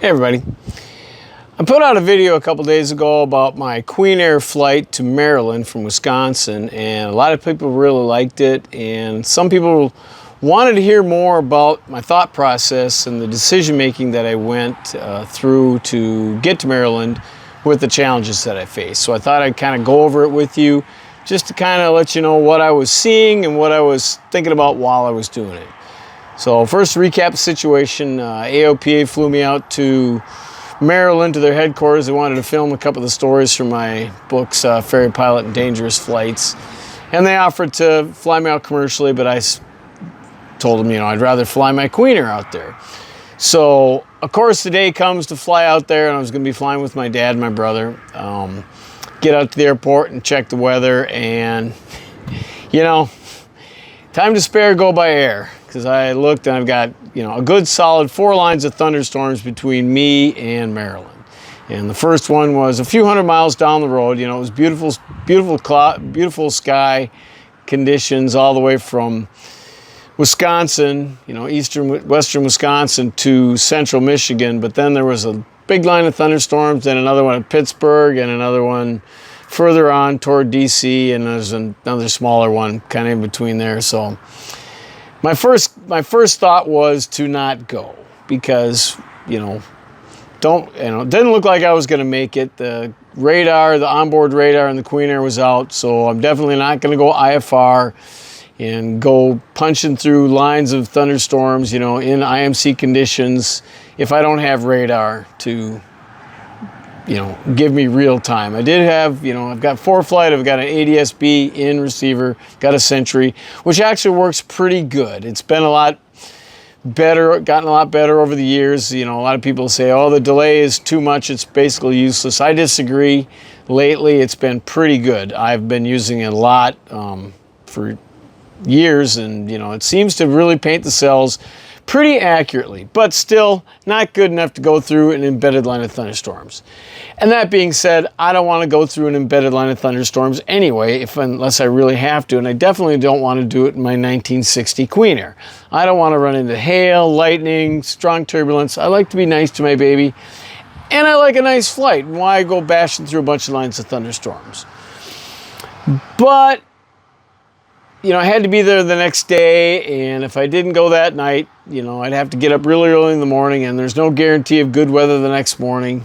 Hey everybody. I put out a video a couple days ago about my Queen Air flight to Maryland from Wisconsin, and a lot of people really liked it, and some people wanted to hear more about my thought process and the decision making that I went through to get to Maryland with the challenges that I faced. So I thought I'd kind of go over it with you just to kind of let you know what I was seeing and what I was thinking about while I was doing it. So first, to recap the situation, AOPA flew me out to Maryland to their headquarters. They wanted to film a couple of the stories from my books, Ferry Pilot and Dangerous Flights. And they offered to fly me out commercially, but I told them, I'd rather fly my Queen Air out there. So, of course, the day comes to fly out there, and I was going to be flying with my dad and my brother. Get out to the airport and check the weather, and, time to spare, go by air. Because I looked and I've got, a good solid 4 lines of thunderstorms between me and Maryland. And the first one was a few hundred miles down the road. It was beautiful, beautiful sky conditions all the way from Wisconsin, western Wisconsin to central Michigan. But then there was a big line of thunderstorms, then another one at Pittsburgh, and another one further on toward DC, and there's another smaller one kind of in between there. So my first thought was to not go because, it didn't look like I was going to make it. The onboard radar in the Queen Air was out, so I'm definitely not going to go IFR and go punching through lines of thunderstorms, in IMC conditions if I don't have radar to, give me real time. I did have, I've got ForeFlight, I've got an ADS-B in receiver, got a Sentry, which actually works pretty good. It's been a lot better, gotten a lot better over the years. A lot of people say, oh, the delay is too much, it's basically useless. I disagree. Lately, it's been pretty good. I've been using it a lot for years, and, it seems to really paint the cells pretty accurately, but still not good enough to go through an embedded line of thunderstorms. And that being said, I don't want to go through an embedded line of thunderstorms anyway, unless I really have to, and I definitely don't want to do it in my 1960 Queen Air. I don't want to run into hail, lightning, strong turbulence. I like to be nice to my baby, and I like a nice flight. Why go bashing through a bunch of lines of thunderstorms? But I had to be there the next day, and if I didn't go that night, I'd have to get up really early in the morning, and there's no guarantee of good weather the next morning.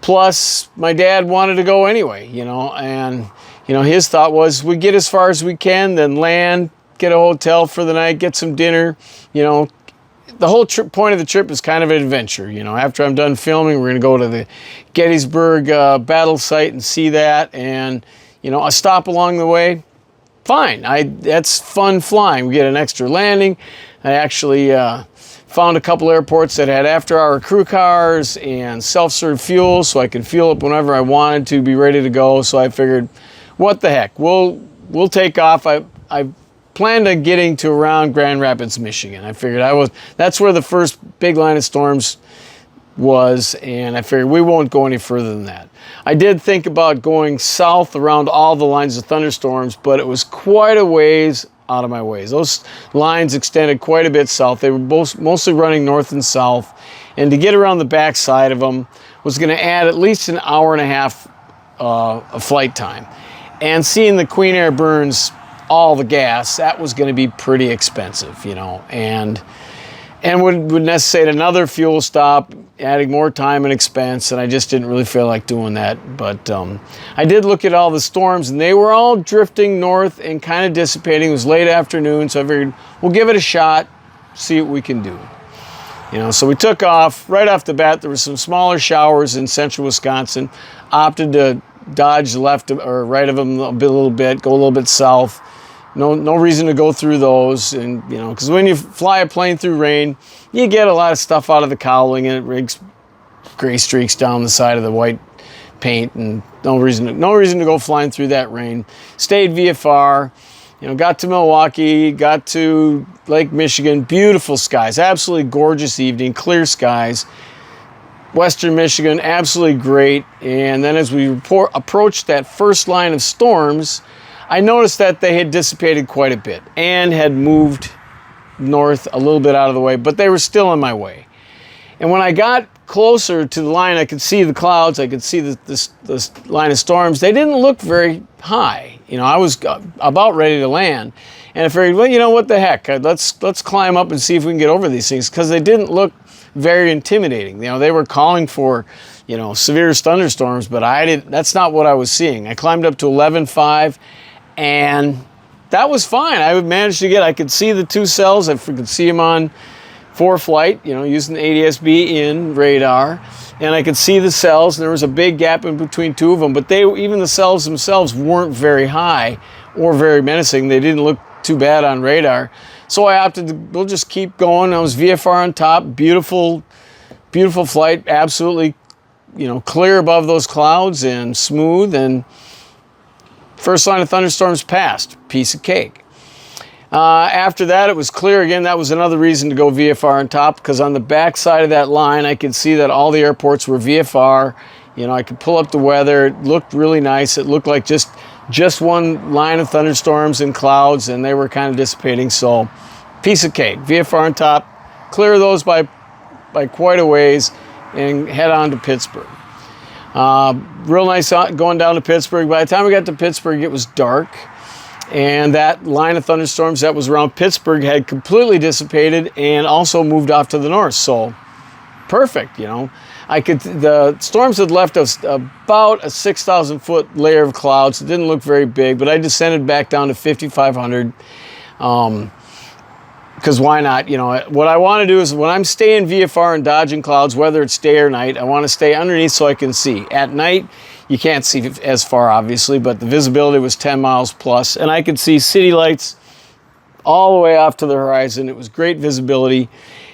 Plus, my dad wanted to go anyway, and, his thought was we get as far as we can, then land, get a hotel for the night, get some dinner. The whole point of the trip is kind of an adventure. After I'm done filming, we're going to go to the Gettysburg battle site and see that, and, a stop along the way. Fine, that's fun flying. We get an extra landing. I actually found a couple airports that had after-hour crew cars and self-serve fuel, so I could fuel up whenever I wanted to, be ready to go. So I figured, what the heck, we'll take off. I planned on getting to around Grand Rapids, Michigan. I figured that's where the first big line of storms was, and I figured we won't go any further than that. I did think about going south around all the lines of thunderstorms, but it was quite a ways out of my ways. Those lines extended quite a bit south. They were mostly running north and south, and to get around the back side of them was going to add at least an hour and a half of flight time. And seeing the Queen Air burns all the gas, that was going to be pretty expensive, and would necessitate another fuel stop, adding more time and expense, and I just didn't really feel like doing that. But I did look at all the storms, and they were all drifting north and kind of dissipating. It was late afternoon, so I figured we'll give it a shot, see what we can do. So we took off. Right off the bat, there were some smaller showers in central Wisconsin. Opted to dodge left or right of them a little bit, go a little bit south. No reason to go through those, and because when you fly a plane through rain, you get a lot of stuff out of the cowling, and it rigs gray streaks down the side of the white paint, and no reason to go flying through that rain. Stayed VFR, got to Milwaukee, got to Lake Michigan, beautiful skies, absolutely gorgeous evening, clear skies. Western Michigan, absolutely great. And then as we approached that first line of storms, I noticed that they had dissipated quite a bit and had moved north a little bit out of the way, but they were still in my way. And when I got closer to the line, I could see the clouds, I could see the line of storms. They didn't look very high. You know, I was about ready to land. And I figured, well, you know, what the heck? Let's climb up and see if we can get over these things, because they didn't look very intimidating. You know, they were calling for, you know, severe thunderstorms, but that's not what I was seeing. I climbed up to 11.5, and that was fine. I could see the two cells. I could see them on ForeFlight, you know, using the ADS-B in radar, and I could see the cells, and there was a big gap in between two of them, but even the cells themselves weren't very high or very menacing. They didn't look too bad on radar. So I opted we'll just keep going. I was VFR on top, beautiful, beautiful flight, absolutely, you know, clear above those clouds and smooth, and first line of thunderstorms passed, piece of cake. After that, it was clear again. That was another reason to go VFR on top, because on the back side of that line, I could see that all the airports were VFR. You know, I could pull up the weather. It looked really nice. It looked like just one line of thunderstorms and clouds, and they were kind of dissipating. So, piece of cake. VFR on top, clear those by quite a ways, and head on to Pittsburgh. Real nice going down to Pittsburgh. By the time we got to Pittsburgh, it was dark. And that line of thunderstorms that was around Pittsburgh had completely dissipated and also moved off to the north. So perfect, you know. The storms had left us about a 6,000 foot layer of clouds. It didn't look very big, but I descended back down to 5,500. Because why not? You know, what I want to do is when I'm staying VFR and dodging clouds, whether it's day or night, I want to stay underneath so I can see. At night, you can't see as far, obviously, but the visibility was 10 miles plus, and I could see city lights all the way off to the horizon. It was great visibility,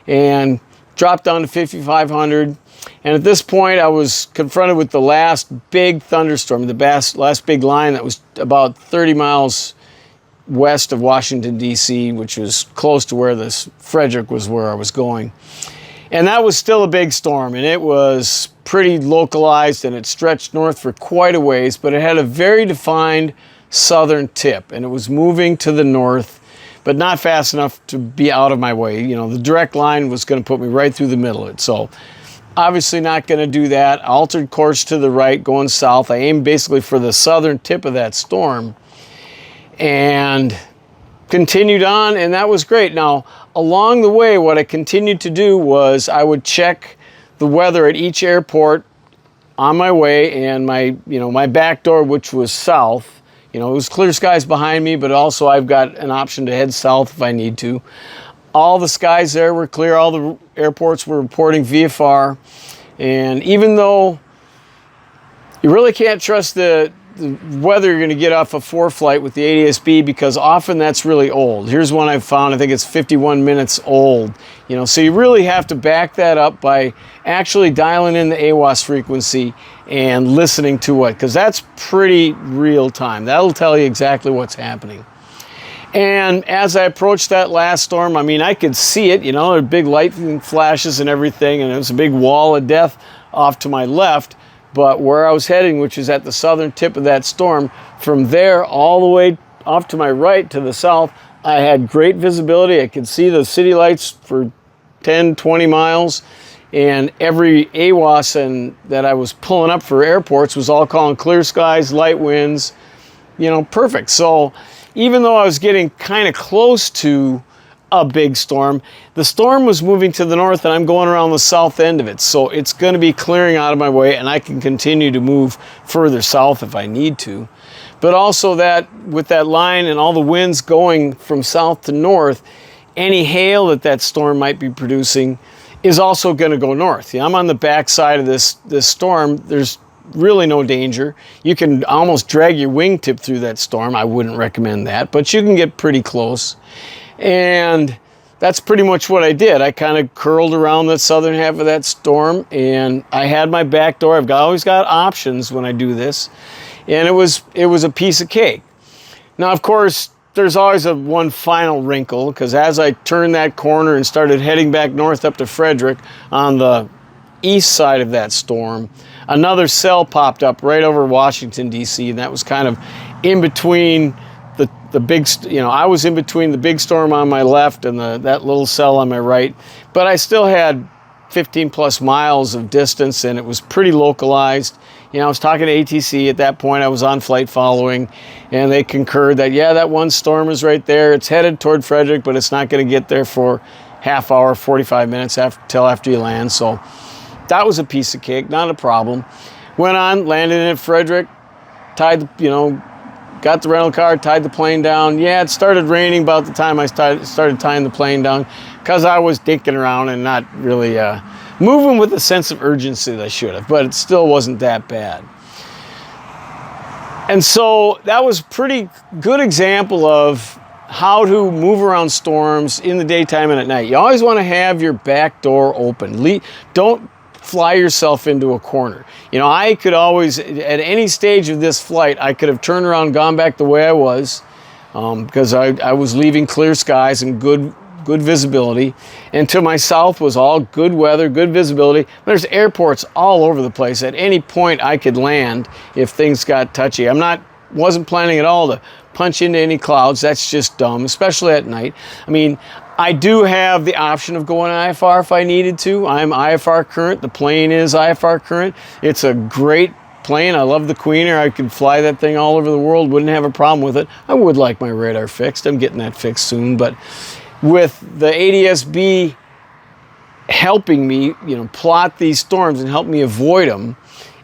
and dropped down to 5,500. And at this point, I was confronted with the last big thunderstorm, the last big line that was about 30 miles west of Washington, D.C., which was close to where Frederick was, where I was going. And that was still a big storm, and it was pretty localized, and it stretched north for quite a ways, but it had a very defined southern tip, and it was moving to the north, but not fast enough to be out of my way. You know, the direct line was going to put me right through the middle of it. So obviously not going to do that. I altered course to the right, going south. I aimed basically for the southern tip of that storm, and continued on, and that was great. Now, along the way, what I continued to do was I would check the weather at each airport on my way, and my back door, which was south. You know, it was clear skies behind me, but also I've got an option to head south if I need to. All the skies there were clear. All the airports were reporting VFR, and even though you really can't trust the weather you're going to get off a ForeFlight with the ADS-B, because often that's really old. Here's one I've found, I think it's 51 minutes old. You know, so you really have to back that up by actually dialing in the AWOS frequency and listening to it, because that's pretty real time. That'll tell you exactly what's happening. And as I approached that last storm, I mean, I could see it, you know, there were big lightning flashes and everything, and it was a big wall of death off to my left. But where I was heading, which is at the southern tip of that storm, from there all the way off to my right to the south, I had great visibility. I could see the city lights for 10, 20 miles. And every AWOS that I was pulling up for airports was all calling clear skies, light winds, you know, perfect. So even though I was getting kind of close to a big storm, the storm was moving to the north, and I'm going around the south end of it. So it's going to be clearing out of my way, and I can continue to move further south if I need to. But also that with that line and all the winds going from south to north, any hail that storm might be producing is also going to go north. Yeah, I'm on the back side of this storm. There's really no danger. You can almost drag your wingtip through that storm. I wouldn't recommend that, but you can get pretty close. And that's pretty much what I did. I kind of curled around the southern half of that storm, and I had my back door. I've always got options when I do this, and it was a piece of cake. Now, of course, there's always one final wrinkle, because as I turned that corner and started heading back north up to Frederick on the east side of that storm, another cell popped up right over Washington, D.C., and that was kind of in between the big, you know, I was in between the big storm on my left and that little cell on my right, but I still had 15 plus miles of distance, and it was pretty localized. You know, I was talking to ATC at that point. I was on flight following, and they concurred that, yeah, that one storm is right there. It's headed toward Frederick, but it's not going to get there for half hour, 45 minutes till after you land. So that was a piece of cake, not a problem. Went on, landed in Frederick, tied, you know, got the rental car, tied the plane down. Yeah, it started raining about the time I started tying the plane down, because I was dinking around and not really moving with the sense of urgency that I should have, but it still wasn't that bad. And so that was a pretty good example of how to move around storms in the daytime and at night. You always want to have your back door open. Don't fly yourself into a corner. You know, I could always, at any stage of this flight, I could have turned around, gone back the way I was, because I was leaving clear skies and good visibility. And to my south was all good weather, good visibility. There's airports all over the place. At any point I could land if things got touchy. Wasn't planning at all to punch into any clouds. That's just dumb, especially at night. I mean, I do have the option of going IFR if I needed to. I'm IFR current. The plane is IFR current. It's a great plane. I love the Queen Air. I could fly that thing all over the world. Wouldn't have a problem with it. I would like my radar fixed. I'm getting that fixed soon. But with the ADS-B helping me, you know, plot these storms and help me avoid them,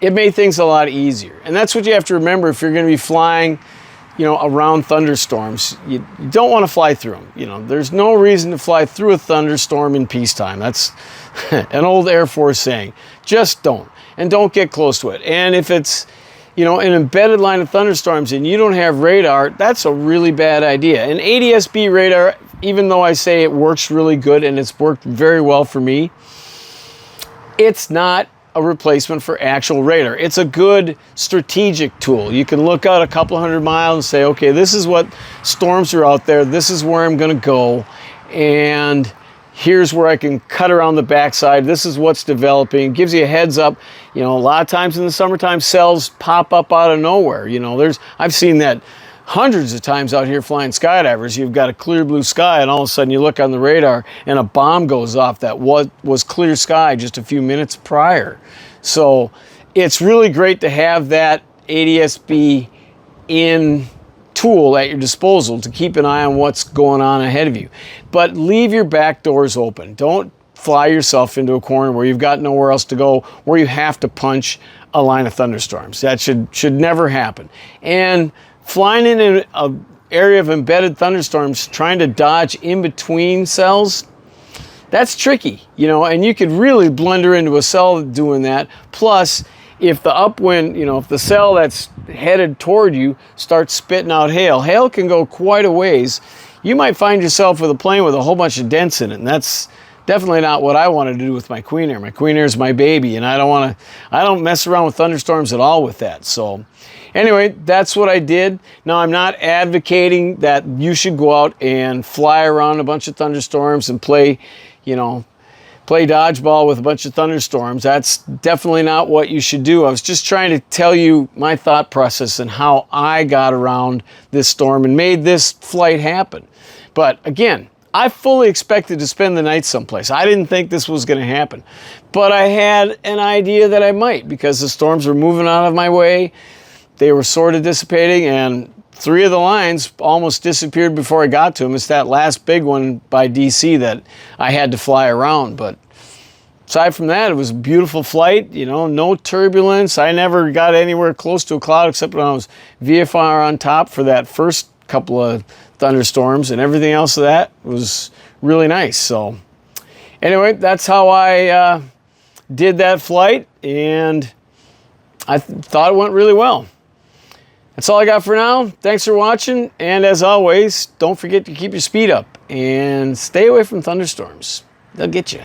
it made things a lot easier. And that's what you have to remember if you're going to be flying, you know, around thunderstorms. You don't want to fly through them. You know, there's no reason to fly through a thunderstorm in peacetime. That's an old Air Force saying. Just don't. And don't get close to it. And if it's, you know, an embedded line of thunderstorms and you don't have radar, that's a really bad idea. And ADS-B radar, even though I say it works really good and it's worked very well for me, it's not a replacement for actual radar. It's a good strategic tool. You can look out a couple hundred miles and say, okay, this is what storms are out there. This is where I'm going to go. And here's where I can cut around the backside. This is what's developing. It gives you a heads up. You know, a lot of times in the summertime, cells pop up out of nowhere. You know, I've seen that hundreds of times out here flying skydivers. You've got a clear blue sky and all of a sudden you look on the radar and a bomb goes off that was clear sky just a few minutes prior. So it's really great to have that ADS-B in tool at your disposal to keep an eye on what's going on ahead of you. But leave your back doors open. Don't fly yourself into a corner where you've got nowhere else to go, where you have to punch a line of thunderstorms. That should never happen. And flying in an area of embedded thunderstorms, trying to dodge in between cells, that's tricky, you know, and you could really blunder into a cell doing that. Plus, if the upwind, you know, if the cell that's headed toward you starts spitting out hail can go quite a ways. You might find yourself with a plane with a whole bunch of dents in it, and that's definitely not what I wanted to do with my Queen Air. My Queen Air is my baby, and I don't mess around with thunderstorms at all with that. So anyway, that's what I did. Now, I'm not advocating that you should go out and fly around a bunch of thunderstorms and play dodgeball with a bunch of thunderstorms. That's definitely not what you should do. I was just trying to tell you my thought process and how I got around this storm and made this flight happen. But again, I fully expected to spend the night someplace. I didn't think this was going to happen, but I had an idea that I might, because the storms were moving out of my way. They were sort of dissipating, and 3 of the lines almost disappeared before I got to them. It's that last big one by DC that I had to fly around. But aside from that, it was a beautiful flight, you know, no turbulence. I never got anywhere close to a cloud except when I was VFR on top for that first couple of thunderstorms, and everything else of that was really nice. So anyway, that's how I did that flight, and I thought it went really well. That's all I got for now. Thanks for watching, and as always, don't forget to keep your speed up and stay away from thunderstorms. They'll get you.